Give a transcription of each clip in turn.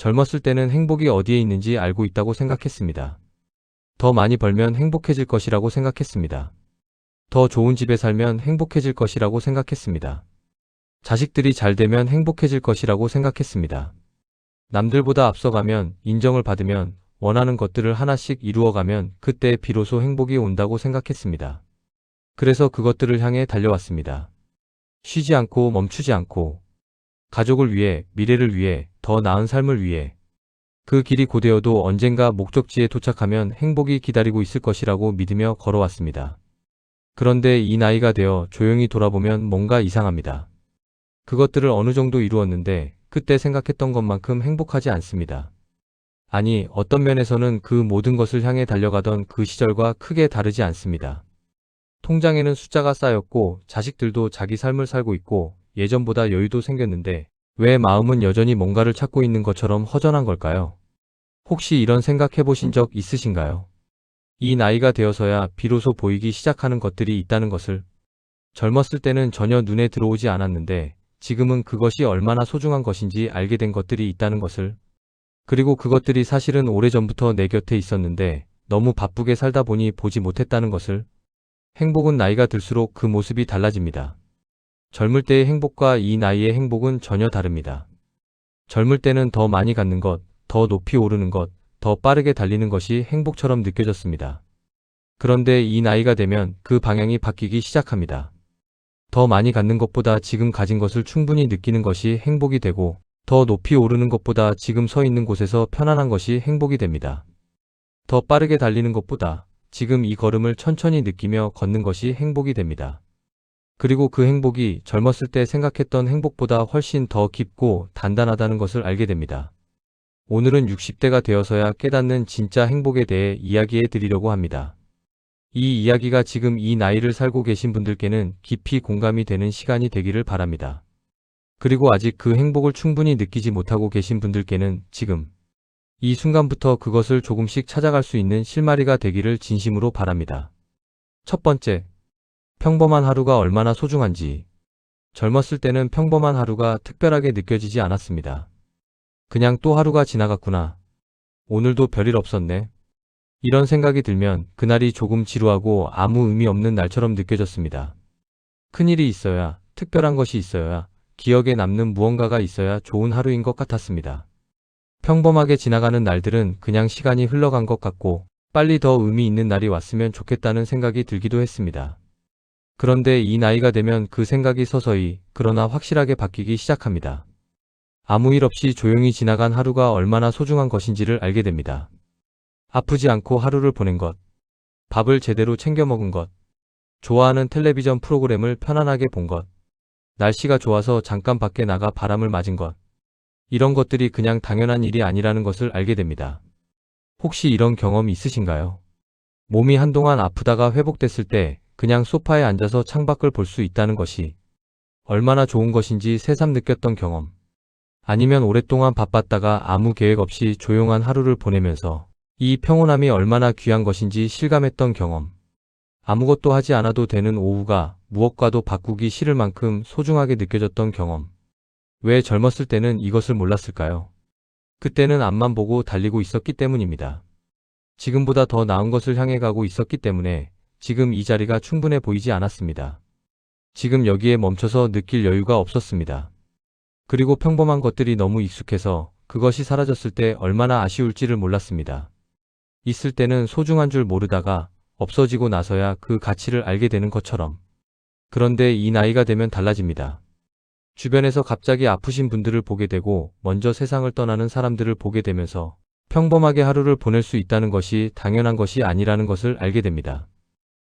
젊었을 때는 행복이 어디에 있는지 알고 있다고 생각했습니다. 더 많이 벌면 행복해질 것이라고 생각했습니다. 더 좋은 집에 살면 행복해질 것이라고 생각했습니다. 자식들이 잘 되면 행복해질 것이라고 생각했습니다. 남들보다 앞서가면, 인정을 받으면, 원하는 것들을 하나씩 이루어가면 그때 비로소 행복이 온다고 생각했습니다. 그래서 그것들을 향해 달려왔습니다. 쉬지 않고 멈추지 않고, 가족을 위해, 미래를 위해, 더 나은 삶을 위해. 그 길이 고되어도 언젠가 목적지에 도착하면 행복이 기다리고 있을 것이라고 믿으며 걸어왔습니다. 그런데 이 나이가 되어 조용히 돌아보면 뭔가 이상합니다. 그것들을 어느 정도 이루었는데 그때 생각했던 것만큼 행복하지 않습니다. 아니, 어떤 면에서는 그 모든 것을 향해 달려가던 그 시절과 크게 다르지 않습니다. 통장에는 숫자가 쌓였고 자식들도 자기 삶을 살고 있고 예전보다 여유도 생겼는데 왜 마음은 여전히 뭔가를 찾고 있는 것처럼 허전한 걸까요? 혹시 이런 생각 해보신 적 있으신가요? 이 나이가 되어서야 비로소 보이기 시작하는 것들이 있다는 것을. 젊었을 때는 전혀 눈에 들어오지 않았는데 지금은 그것이 얼마나 소중한 것인지 알게 된 것들이 있다는 것을. 그리고 그것들이 사실은 오래전부터 내 곁에 있었는데 너무 바쁘게 살다 보니 보지 못했다는 것을. 행복은 나이가 들수록 그 모습이 달라집니다. 젊을 때의 행복과 이 나이의 행복은 전혀 다릅니다. 젊을 때는 더 많이 갖는 것, 더 높이 오르는 것, 더 빠르게 달리는 것이 행복처럼 느껴졌습니다. 그런데 이 나이가 되면 그 방향이 바뀌기 시작합니다. 더 많이 갖는 것보다 지금 가진 것을 충분히 느끼는 것이 행복이 되고, 더 높이 오르는 것보다 지금 서 있는 곳에서 편안한 것이 행복이 됩니다. 더 빠르게 달리는 것보다 지금 이 걸음을 천천히 느끼며 걷는 것이 행복이 됩니다. 그리고 그 행복이 젊었을 때 생각했던 행복보다 훨씬 더 깊고 단단하다는 것을 알게 됩니다. 오늘은 60대가 되어서야 깨닫는 진짜 행복에 대해 이야기해 드리려고 합니다. 이 이야기가 지금 이 나이를 살고 계신 분들께는 깊이 공감이 되는 시간이 되기를 바랍니다. 그리고 아직 그 행복을 충분히 느끼지 못하고 계신 분들께는 지금 이 순간부터 그것을 조금씩 찾아갈 수 있는 실마리가 되기를 진심으로 바랍니다. 첫 번째, 평범한 하루가 얼마나 소중한지. 젊었을 때는 평범한 하루가 특별하게 느껴지지 않았습니다. 그냥 또 하루가 지나갔구나. 오늘도 별일 없었네. 이런 생각이 들면 그날이 조금 지루하고 아무 의미 없는 날처럼 느껴졌습니다. 큰일이 있어야, 특별한 것이 있어야, 기억에 남는 무언가가 있어야 좋은 하루인 것 같았습니다. 평범하게 지나가는 날들은 그냥 시간이 흘러간 것 같고 빨리 더 의미 있는 날이 왔으면 좋겠다는 생각이 들기도 했습니다. 그런데 이 나이가 되면 그 생각이 서서히 그러나 확실하게 바뀌기 시작합니다. 아무 일 없이 조용히 지나간 하루가 얼마나 소중한 것인지를 알게 됩니다. 아프지 않고 하루를 보낸 것, 밥을 제대로 챙겨 먹은 것, 좋아하는 텔레비전 프로그램을 편안하게 본 것, 날씨가 좋아서 잠깐 밖에 나가 바람을 맞은 것, 이런 것들이 그냥 당연한 일이 아니라는 것을 알게 됩니다. 혹시 이런 경험이 있으신가요? 몸이 한동안 아프다가 회복됐을 때 그냥 소파에 앉아서 창밖을 볼 수 있다는 것이 얼마나 좋은 것인지 새삼 느꼈던 경험. 아니면 오랫동안 바빴다가 아무 계획 없이 조용한 하루를 보내면서 이 평온함이 얼마나 귀한 것인지 실감했던 경험. 아무것도 하지 않아도 되는 오후가 무엇과도 바꾸기 싫을 만큼 소중하게 느껴졌던 경험. 왜 젊었을 때는 이것을 몰랐을까요? 그때는 앞만 보고 달리고 있었기 때문입니다. 지금보다 더 나은 것을 향해 가고 있었기 때문에 지금 이 자리가 충분해 보이지 않았습니다. 지금 여기에 멈춰서 느낄 여유가 없었습니다. 그리고 평범한 것들이 너무 익숙해서 그것이 사라졌을 때 얼마나 아쉬울지를 몰랐습니다. 있을 때는 소중한 줄 모르다가 없어지고 나서야 그 가치를 알게 되는 것처럼. 그런데 이 나이가 되면 달라집니다. 주변에서 갑자기 아프신 분들을 보게 되고 먼저 세상을 떠나는 사람들을 보게 되면서 평범하게 하루를 보낼 수 있다는 것이 당연한 것이 아니라는 것을 알게 됩니다.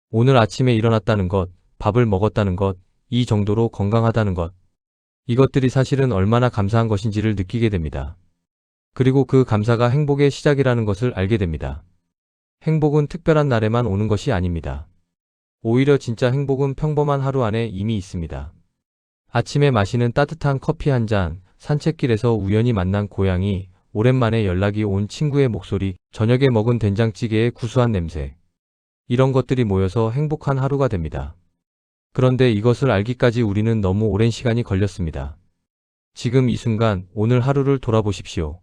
오늘 아침에 일어났다는 것, 밥을 먹었다는 것, 이 정도로 건강하다는 것. 이것들이 사실은 얼마나 감사한 것인지를 느끼게 됩니다. 그리고 그 감사가 행복의 시작이라는 것을 알게 됩니다. 행복은 특별한 날에만 오는 것이 아닙니다. 오히려 진짜 행복은 평범한 하루 안에 이미 있습니다. 아침에 마시는 따뜻한 커피 한 잔, 산책길에서 우연히 만난 고양이, 오랜만에 연락이 온 친구의 목소리, 저녁에 먹은 된장찌개의 구수한 냄새. 이런 것들이 모여서 행복한 하루가 됩니다. 그런데 이것을 알기까지 우리는 너무 오랜 시간이 걸렸습니다. 지금 이 순간, 오늘 하루를 돌아보십시오.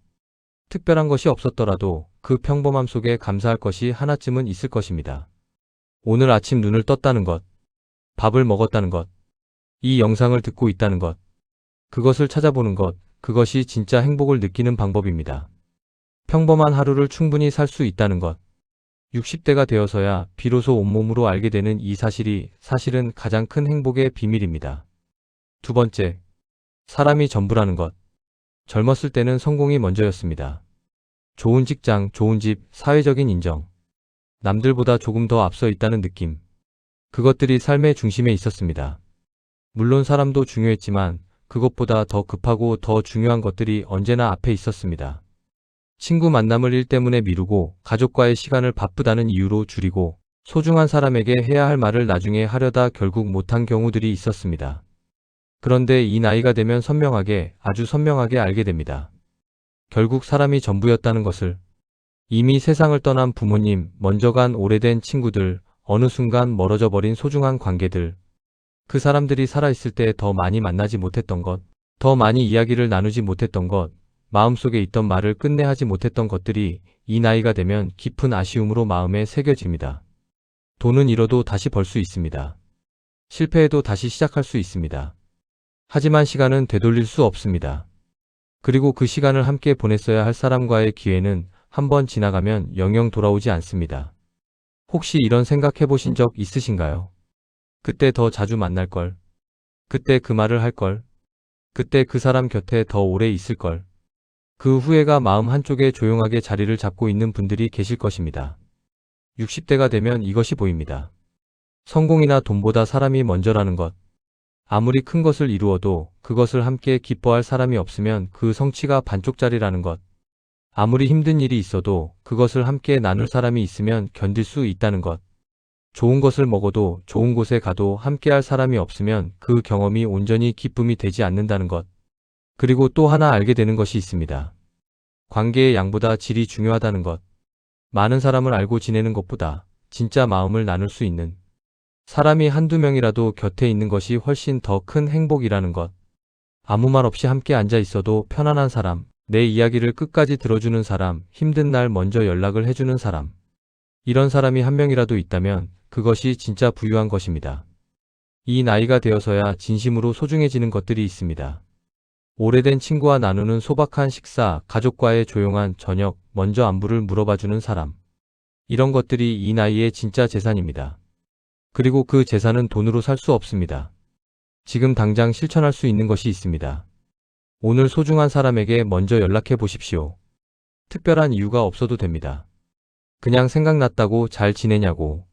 특별한 것이 없었더라도 그 평범함 속에 감사할 것이 하나쯤은 있을 것입니다. 오늘 아침 눈을 떴다는 것, 밥을 먹었다는 것, 이 영상을 듣고 있다는 것, 그것을 찾아보는 것, 그것이 진짜 행복을 느끼는 방법입니다. 평범한 하루를 충분히 살 수 있다는 것. 60대가 되어서야 비로소 온몸으로 알게 되는 이 사실이 사실은 가장 큰 행복의 비밀입니다. 두 번째, 사람이 전부라는 것. 젊었을 때는 성공이 먼저였습니다. 좋은 직장, 좋은 집, 사회적인 인정. 남들보다 조금 더 앞서 있다는 느낌. 그것들이 삶의 중심에 있었습니다. 물론 사람도 중요했지만 그것보다 더 급하고 더 중요한 것들이 언제나 앞에 있었습니다. 친구 만남을 일 때문에 미루고 가족과의 시간을 바쁘다는 이유로 줄이고 소중한 사람에게 해야 할 말을 나중에 하려다 결국 못한 경우들이 있었습니다. 그런데 이 나이가 되면 선명하게, 아주 선명하게 알게 됩니다. 결국 사람이 전부였다는 것을. 이미 세상을 떠난 부모님, 먼저 간 오래된 친구들, 어느 순간 멀어져 버린 소중한 관계들. 그 사람들이 살아있을 때 더 많이 만나지 못했던 것, 더 많이 이야기를 나누지 못했던 것, 마음속에 있던 말을 끝내 하지 못했던 것들이 이 나이가 되면 깊은 아쉬움으로 마음에 새겨집니다. 돈은 잃어도 다시 벌 수 있습니다. 실패해도 다시 시작할 수 있습니다. 하지만 시간은 되돌릴 수 없습니다. 그리고 그 시간을 함께 보냈어야 할 사람과의 기회는 한번 지나가면 영영 돌아오지 않습니다. 혹시 이런 생각해 보신 적 있으신가요? 그때 더 자주 만날 걸. 그때 그 말을 할 걸. 그때 그 사람 곁에 더 오래 있을 걸. 그 후회가 마음 한쪽에 조용하게 자리를 잡고 있는 분들이 계실 것입니다. 60대가 되면 이것이 보입니다. 성공이나 돈보다 사람이 먼저라는 것. 아무리 큰 것을 이루어도 그것을 함께 기뻐할 사람이 없으면 그 성취가 반쪽짜리라는 것. 아무리 힘든 일이 있어도 그것을 함께 나눌 사람이 있으면 견딜 수 있다는 것. 좋은 것을 먹어도 좋은 곳에 가도 함께할 사람이 없으면 그 경험이 온전히 기쁨이 되지 않는다는 것. 그리고 또 하나 알게 되는 것이 있습니다. 관계의 양보다 질이 중요하다는 것. 많은 사람을 알고 지내는 것보다 진짜 마음을 나눌 수 있는 사람이 한두 명이라도 곁에 있는 것이 훨씬 더 큰 행복이라는 것. 아무 말 없이 함께 앉아 있어도 편안한 사람, 내 이야기를 끝까지 들어주는 사람, 힘든 날 먼저 연락을 해주는 사람. 이런 사람이 한 명이라도 있다면 그것이 진짜 부유한 것입니다. 이 나이가 되어서야 진심으로 소중해지는 것들이 있습니다. 오래된 친구와 나누는 소박한 식사, 가족과의 조용한 저녁, 먼저 안부를 물어봐주는 사람. 이런 것들이 이 나이의 진짜 재산입니다. 그리고 그 재산은 돈으로 살 수 없습니다. 지금 당장 실천할 수 있는 것이 있습니다. 오늘 소중한 사람에게 먼저 연락해 보십시오. 특별한 이유가 없어도 됩니다. 그냥 생각났다고 잘 지내냐고.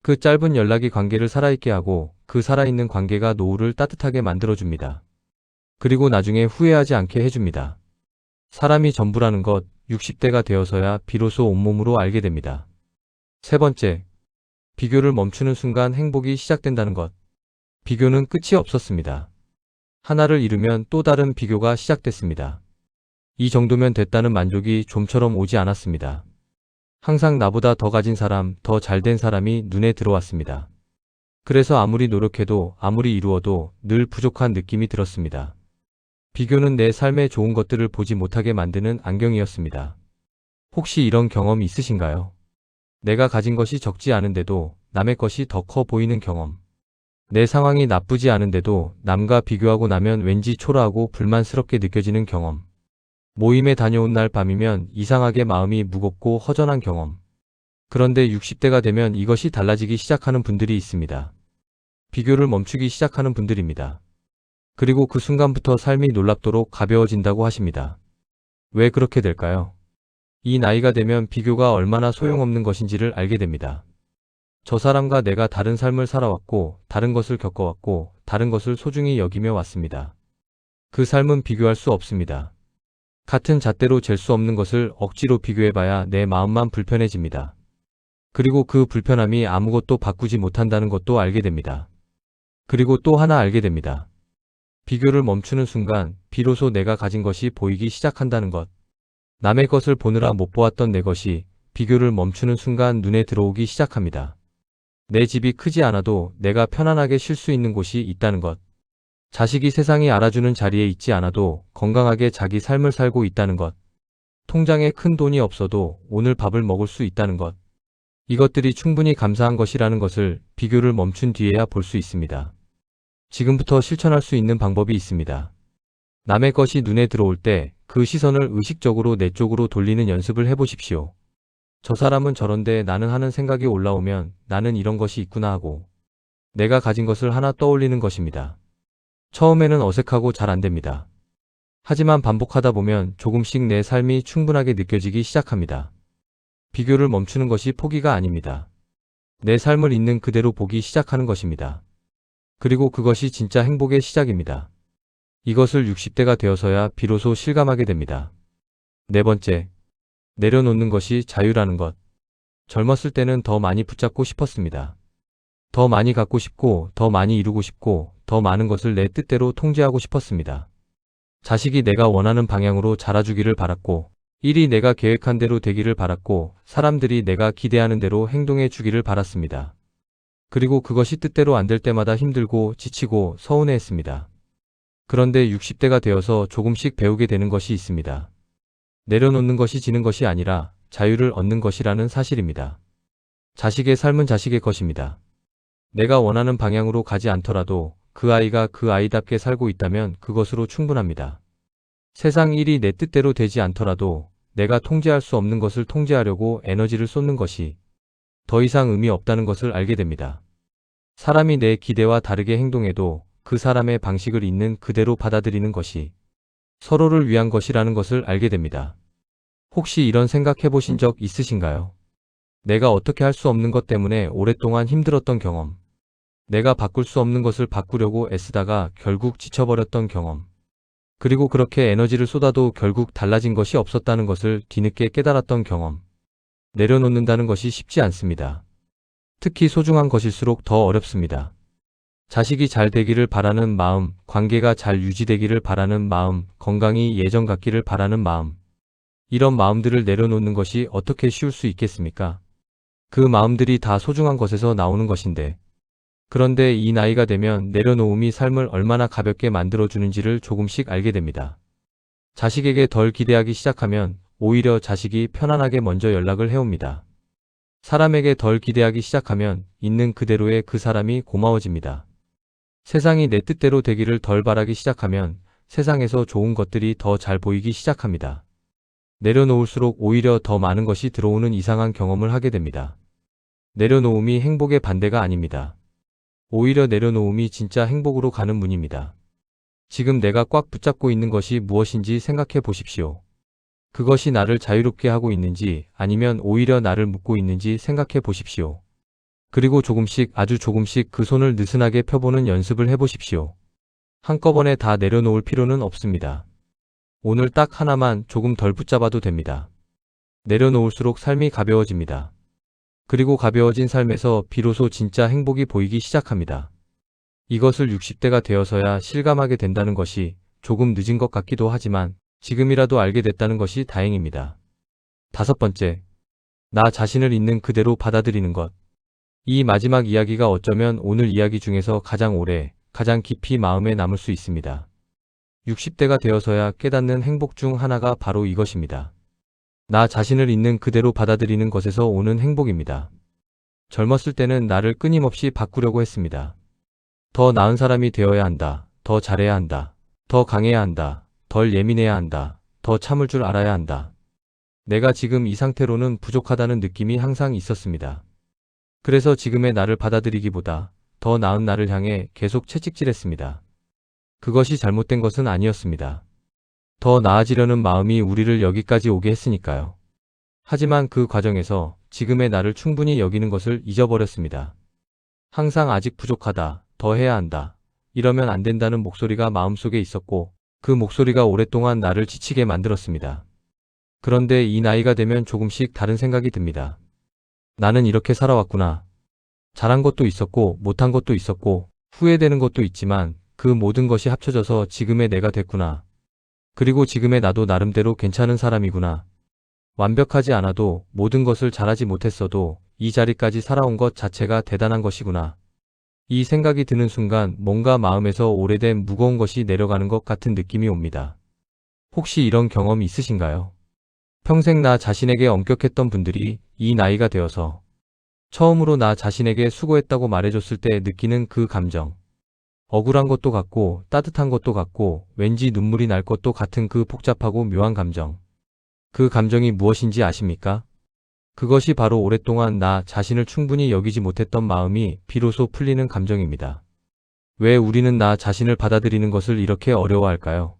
그 짧은 연락이 관계를 살아있게 하고 그 살아있는 관계가 노후를 따뜻하게 만들어줍니다. 그리고 나중에 후회하지 않게 해줍니다. 사람이 전부라는 것, 60대가 되어서야 비로소 온몸으로 알게 됩니다. 세 번째, 비교를 멈추는 순간 행복이 시작된다는 것. 비교는 끝이 없었습니다. 하나를 잃으면 또 다른 비교가 시작됐습니다. 이 정도면 됐다는 만족이 좀처럼 오지 않았습니다. 항상 나보다 더 가진 사람, 더 잘된 사람이 눈에 들어왔습니다. 그래서 아무리 노력해도 아무리 이루어도 늘 부족한 느낌이 들었습니다. 비교는 내 삶의 좋은 것들을 보지 못하게 만드는 안경이었습니다. 혹시 이런 경험이 있으신가요? 내가 가진 것이 적지 않은데도 남의 것이 더 커 보이는 경험. 내 상황이 나쁘지 않은데도 남과 비교하고 나면 왠지 초라하고 불만스럽게 느껴지는 경험. 모임에 다녀온 날 밤이면 이상하게 마음이 무겁고 허전한 경험. 그런데 60대가 되면 이것이 달라지기 시작하는 분들이 있습니다. 비교를 멈추기 시작하는 분들입니다. 그리고 그 순간부터 삶이 놀랍도록 가벼워진다고 하십니다. 왜 그렇게 될까요? 이 나이가 되면 비교가 얼마나 소용없는 것인지를 알게 됩니다. 저 사람과 내가 다른 삶을 살아왔고, 다른 것을 겪어왔고, 다른 것을 소중히 여기며 왔습니다. 그 삶은 비교할 수 없습니다. 같은 잣대로 잴 수 없는 것을 억지로 비교해봐야 내 마음만 불편해집니다. 그리고 그 불편함이 아무것도 바꾸지 못한다는 것도 알게 됩니다. 그리고 또 하나 알게 됩니다. 비교를 멈추는 순간 비로소 내가 가진 것이 보이기 시작한다는 것. 남의 것을 보느라 못 보았던 내 것이 비교를 멈추는 순간 눈에 들어오기 시작합니다. 내 집이 크지 않아도 내가 편안하게 쉴 수 있는 곳이 있다는 것. 자식이 세상이 알아주는 자리에 있지 않아도 건강하게 자기 삶을 살고 있다는 것. 통장에 큰 돈이 없어도 오늘 밥을 먹을 수 있다는 것. 이것들이 충분히 감사한 것이라는 것을 비교를 멈춘 뒤에야 볼 수 있습니다. 지금부터 실천할 수 있는 방법이 있습니다. 남의 것이 눈에 들어올 때 그 시선을 의식적으로 내 쪽으로 돌리는 연습을 해보십시오. 저 사람은 저런데 나는 하는 생각이 올라오면 나는 이런 것이 있구나 하고 내가 가진 것을 하나 떠올리는 것입니다. 처음에는 어색하고 잘 안됩니다. 하지만 반복하다 보면 조금씩 내 삶이 충분하게 느껴지기 시작합니다. 비교를 멈추는 것이 포기가 아닙니다. 내 삶을 있는 그대로 보기 시작하는 것입니다. 그리고 그것이 진짜 행복의 시작입니다. 이것을 60대가 되어서야 비로소 실감하게 됩니다. 네 번째, 내려놓는 것이 자유라는 것. 젊었을 때는 더 많이 붙잡고 싶었습니다. 더 많이 갖고 싶고, 더 많이 이루고 싶고, 더 많은 것을 내 뜻대로 통제하고 싶었습니다. 자식이 내가 원하는 방향으로 자라주기를 바랐고, 일이 내가 계획한 대로 되기를 바랐고, 사람들이 내가 기대하는 대로 행동해 주기를 바랐습니다. 그리고 그것이 뜻대로 안 될 때마다 힘들고 지치고 서운해했습니다. 그런데 60대가 되어서 조금씩 배우게 되는 것이 있습니다. 내려놓는 것이 지는 것이 아니라 자유를 얻는 것이라는 사실입니다. 자식의 삶은 자식의 것입니다. 내가 원하는 방향으로 가지 않더라도 그 아이가 그 아이답게 살고 있다면 그것으로 충분합니다. 세상 일이 내 뜻대로 되지 않더라도 내가 통제할 수 없는 것을 통제하려고 에너지를 쏟는 것이 더 이상 의미 없다는 것을 알게 됩니다. 사람이 내 기대와 다르게 행동해도 그 사람의 방식을 있는 그대로 받아들이는 것이 서로를 위한 것이라는 것을 알게 됩니다. 혹시 이런 생각 해보신 적 있으신가요? 내가 어떻게 할 수 없는 것 때문에 오랫동안 힘들었던 경험. 내가 바꿀 수 없는 것을 바꾸려고 애쓰다가 결국 지쳐버렸던 경험. 그리고 그렇게 에너지를 쏟아도 결국 달라진 것이 없었다는 것을 뒤늦게 깨달았던 경험. 내려놓는다는 것이 쉽지 않습니다. 특히 소중한 것일수록 더 어렵습니다. 자식이 잘 되기를 바라는 마음, 관계가 잘 유지되기를 바라는 마음, 건강이 예전 같기를 바라는 마음. 이런 마음들을 내려놓는 것이 어떻게 쉬울 수 있겠습니까? 그 마음들이 다 소중한 것에서 나오는 것인데. 그런데 이 나이가 되면 내려놓음이 삶을 얼마나 가볍게 만들어주는지를 조금씩 알게 됩니다. 자식에게 덜 기대하기 시작하면 오히려 자식이 편안하게 먼저 연락을 해옵니다. 사람에게 덜 기대하기 시작하면 있는 그대로의 그 사람이 고마워집니다. 세상이 내 뜻대로 되기를 덜 바라기 시작하면 세상에서 좋은 것들이 더 잘 보이기 시작합니다. 내려놓을수록 오히려 더 많은 것이 들어오는 이상한 경험을 하게 됩니다. 내려놓음이 행복의 반대가 아닙니다. 오히려 내려놓음이 진짜 행복으로 가는 문입니다. 지금 내가 꽉 붙잡고 있는 것이 무엇인지 생각해 보십시오. 그것이 나를 자유롭게 하고 있는지 아니면 오히려 나를 묶고 있는지 생각해 보십시오. 그리고 조금씩 아주 조금씩 그 손을 느슨하게 펴보는 연습을 해보십시오. 한꺼번에 다 내려놓을 필요는 없습니다. 오늘 딱 하나만 조금 덜 붙잡아도 됩니다. 내려놓을수록 삶이 가벼워집니다. 그리고 가벼워진 삶에서 비로소 진짜 행복이 보이기 시작합니다. 이것을 60대가 되어서야 실감하게 된다는 것이 조금 늦은 것 같기도 하지만 지금이라도 알게 됐다는 것이 다행입니다. 다섯 번째, 나 자신을 있는 그대로 받아들이는 것. 이 마지막 이야기가 어쩌면 오늘 이야기 중에서 가장 오래, 가장 깊이 마음에 남을 수 있습니다. 60대가 되어서야 깨닫는 행복 중 하나가 바로 이것입니다. 나 자신을 있는 그대로 받아들이는 것에서 오는 행복입니다. 젊었을 때는 나를 끊임없이 바꾸려고 했습니다. 더 나은 사람이 되어야 한다. 더 잘해야 한다. 더 강해야 한다. 덜 예민해야 한다. 더 참을 줄 알아야 한다. 내가 지금 이 상태로는 부족하다는 느낌이 항상 있었습니다. 그래서 지금의 나를 받아들이기보다 더 나은 나를 향해 계속 채찍질했습니다. 그것이 잘못된 것은 아니었습니다. 더 나아지려는 마음이 우리를 여기까지 오게 했으니까요. 하지만 그 과정에서 지금의 나를 충분히 여기는 것을 잊어버렸습니다. 항상 아직 부족하다, 더 해야 한다, 이러면 안 된다는 목소리가 마음속에 있었고 그 목소리가 오랫동안 나를 지치게 만들었습니다. 그런데 이 나이가 되면 조금씩 다른 생각이 듭니다. 나는 이렇게 살아왔구나. 잘한 것도 있었고 못한 것도 있었고 후회되는 것도 있지만 그 모든 것이 합쳐져서 지금의 내가 됐구나. 그리고 지금의 나도 나름대로 괜찮은 사람이구나. 완벽하지 않아도 모든 것을 잘하지 못했어도 이 자리까지 살아온 것 자체가 대단한 것이구나. 이 생각이 드는 순간 뭔가 마음에서 오래된 무거운 것이 내려가는 것 같은 느낌이 옵니다. 혹시 이런 경험이 있으신가요? 평생 나 자신에게 엄격했던 분들이 이 나이가 되어서 처음으로 나 자신에게 수고했다고 말해줬을 때 느끼는 그 감정. 억울한 것도 같고 따뜻한 것도 같고 왠지 눈물이 날 것도 같은 그 복잡하고 묘한 감정. 그 감정이 무엇인지 아십니까? 그것이 바로 오랫동안 나 자신을 충분히 여기지 못했던 마음이 비로소 풀리는 감정입니다. 왜 우리는 나 자신을 받아들이는 것을 이렇게 어려워할까요?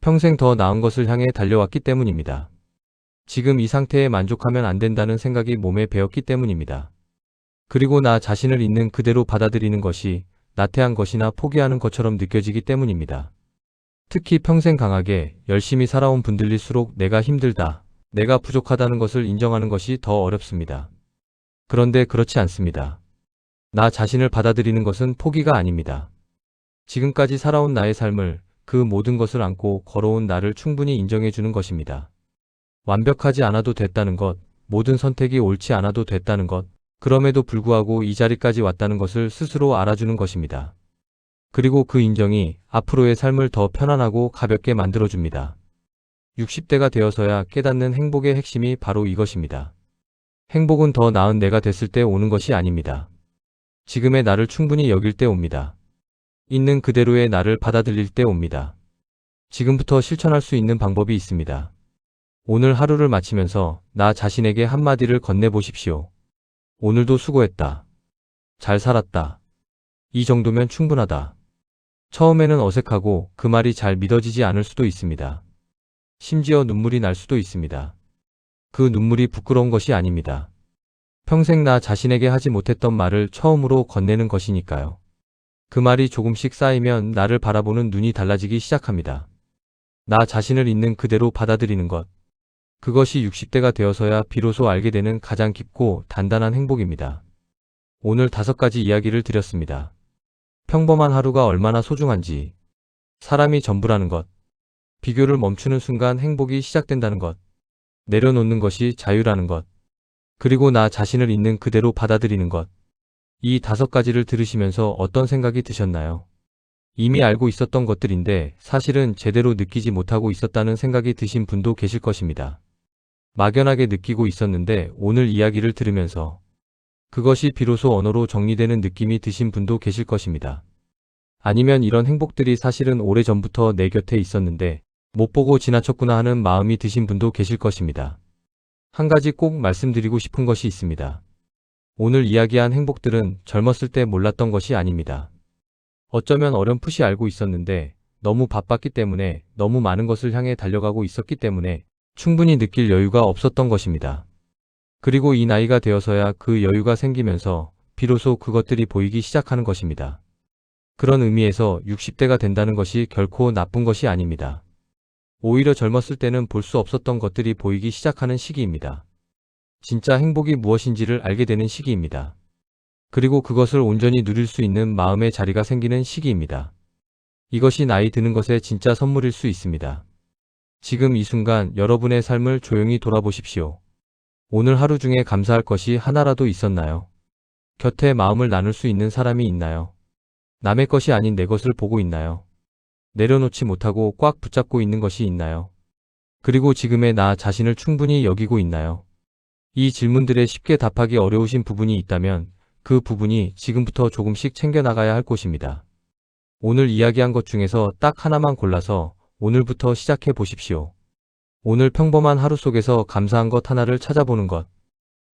평생 더 나은 것을 향해 달려왔기 때문입니다. 지금 이 상태에 만족하면 안 된다는 생각이 몸에 배었기 때문입니다. 그리고 나 자신을 있는 그대로 받아들이는 것이 나태한 것이나 포기하는 것처럼 느껴지기 때문입니다. 특히 평생 강하게 열심히 살아온 분들일수록 내가 힘들다, 내가 부족하다는 것을 인정하는 것이 더 어렵습니다. 그런데 그렇지 않습니다. 나 자신을 받아들이는 것은 포기가 아닙니다. 지금까지 살아온 나의 삶을, 그 모든 것을 안고 걸어온 나를 충분히 인정해 주는 것입니다. 완벽하지 않아도 됐다는 것, 모든 선택이 옳지 않아도 됐다는 것, 그럼에도 불구하고 이 자리까지 왔다는 것을 스스로 알아주는 것입니다. 그리고 그 인정이 앞으로의 삶을 더 편안하고 가볍게 만들어줍니다. 60대가 되어서야 깨닫는 행복의 핵심이 바로 이것입니다. 행복은 더 나은 내가 됐을 때 오는 것이 아닙니다. 지금의 나를 충분히 여길 때 옵니다. 있는 그대로의 나를 받아들일 때 옵니다. 지금부터 실천할 수 있는 방법이 있습니다. 오늘 하루를 마치면서 나 자신에게 한마디를 건네보십시오. 오늘도 수고했다. 잘 살았다. 이 정도면 충분하다. 처음에는 어색하고 그 말이 잘 믿어지지 않을 수도 있습니다. 심지어 눈물이 날 수도 있습니다. 그 눈물이 부끄러운 것이 아닙니다. 평생 나 자신에게 하지 못했던 말을 처음으로 건네는 것이니까요. 그 말이 조금씩 쌓이면 나를 바라보는 눈이 달라지기 시작합니다. 나 자신을 있는 그대로 받아들이는 것. 그것이 60대가 되어서야 비로소 알게 되는 가장 깊고 단단한 행복입니다. 오늘 5가지 이야기를 드렸습니다. 평범한 하루가 얼마나 소중한지, 사람이 전부라는 것, 비교를 멈추는 순간 행복이 시작된다는 것, 내려놓는 것이 자유라는 것, 그리고 나 자신을 있는 그대로 받아들이는 것. 이 5가지를 들으시면서 어떤 생각이 드셨나요? 이미 알고 있었던 것들인데 사실은 제대로 느끼지 못하고 있었다는 생각이 드신 분도 계실 것입니다. 막연하게 느끼고 있었는데 오늘 이야기를 들으면서 그것이 비로소 언어로 정리되는 느낌이 드신 분도 계실 것입니다. 아니면 이런 행복들이 사실은 오래전부터 내 곁에 있었는데 못 보고 지나쳤구나 하는 마음이 드신 분도 계실 것입니다. 한 가지 꼭 말씀드리고 싶은 것이 있습니다. 오늘 이야기한 행복들은 젊었을 때 몰랐던 것이 아닙니다. 어쩌면 어렴풋이 알고 있었는데 너무 바빴기 때문에 너무 많은 것을 향해 달려가고 있었기 때문에 충분히 느낄 여유가 없었던 것입니다. 그리고 이 나이가 되어서야 그 여유가 생기면서 비로소 그것들이 보이기 시작하는 것입니다. 그런 의미에서 60대가 된다는 것이 결코 나쁜 것이 아닙니다. 오히려 젊었을 때는 볼 수 없었던 것들이 보이기 시작하는 시기입니다. 진짜 행복이 무엇인지를 알게 되는 시기입니다. 그리고 그것을 온전히 누릴 수 있는 마음의 자리가 생기는 시기입니다. 이것이 나이 드는 것의 진짜 선물일 수 있습니다. 지금 이 순간 여러분의 삶을 조용히 돌아보십시오. 오늘 하루 중에 감사할 것이 하나라도 있었나요? 곁에 마음을 나눌 수 있는 사람이 있나요? 남의 것이 아닌 내 것을 보고 있나요? 내려놓지 못하고 꽉 붙잡고 있는 것이 있나요? 그리고 지금의 나 자신을 충분히 여기고 있나요? 이 질문들에 쉽게 답하기 어려우신 부분이 있다면 그 부분이 지금부터 조금씩 챙겨나가야 할 곳입니다. 오늘 이야기한 것 중에서 딱 하나만 골라서 오늘부터 시작해 보십시오. 오늘 평범한 하루 속에서 감사한 것 하나를 찾아보는 것,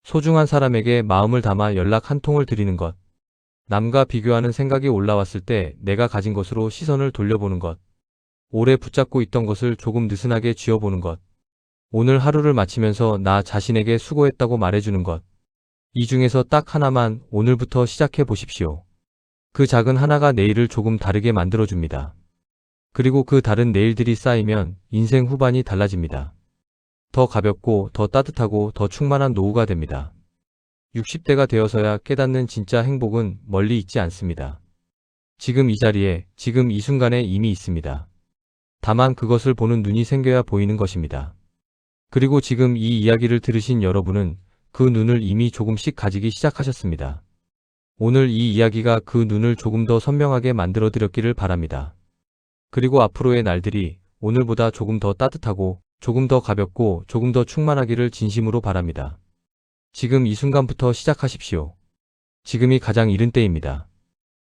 소중한 사람에게 마음을 담아 연락 한 통을 드리는 것, 남과 비교하는 생각이 올라왔을 때 내가 가진 것으로 시선을 돌려보는 것, 오래 붙잡고 있던 것을 조금 느슨하게 쥐어보는 것, 오늘 하루를 마치면서 나 자신에게 수고했다고 말해주는 것, 이 중에서 딱 하나만 오늘부터 시작해 보십시오. 그 작은 하나가 내일을 조금 다르게 만들어줍니다. 그리고 그 다른 내일들이 쌓이면 인생 후반이 달라집니다. 더 가볍고 더 따뜻하고 더 충만한 노후가 됩니다. 60대가 되어서야 깨닫는 진짜 행복은 멀리 있지 않습니다. 지금 이 자리에, 지금 이 순간에 이미 있습니다. 다만 그것을 보는 눈이 생겨야 보이는 것입니다. 그리고 지금 이 이야기를 들으신 여러분은 그 눈을 이미 조금씩 가지기 시작하셨습니다. 오늘 이 이야기가 그 눈을 조금 더 선명하게 만들어 드렸기를 바랍니다. 그리고 앞으로의 날들이 오늘보다 조금 더 따뜻하고 조금 더 가볍고 조금 더 충만하기를 진심으로 바랍니다. 지금 이 순간부터 시작하십시오. 지금이 가장 이른 때입니다.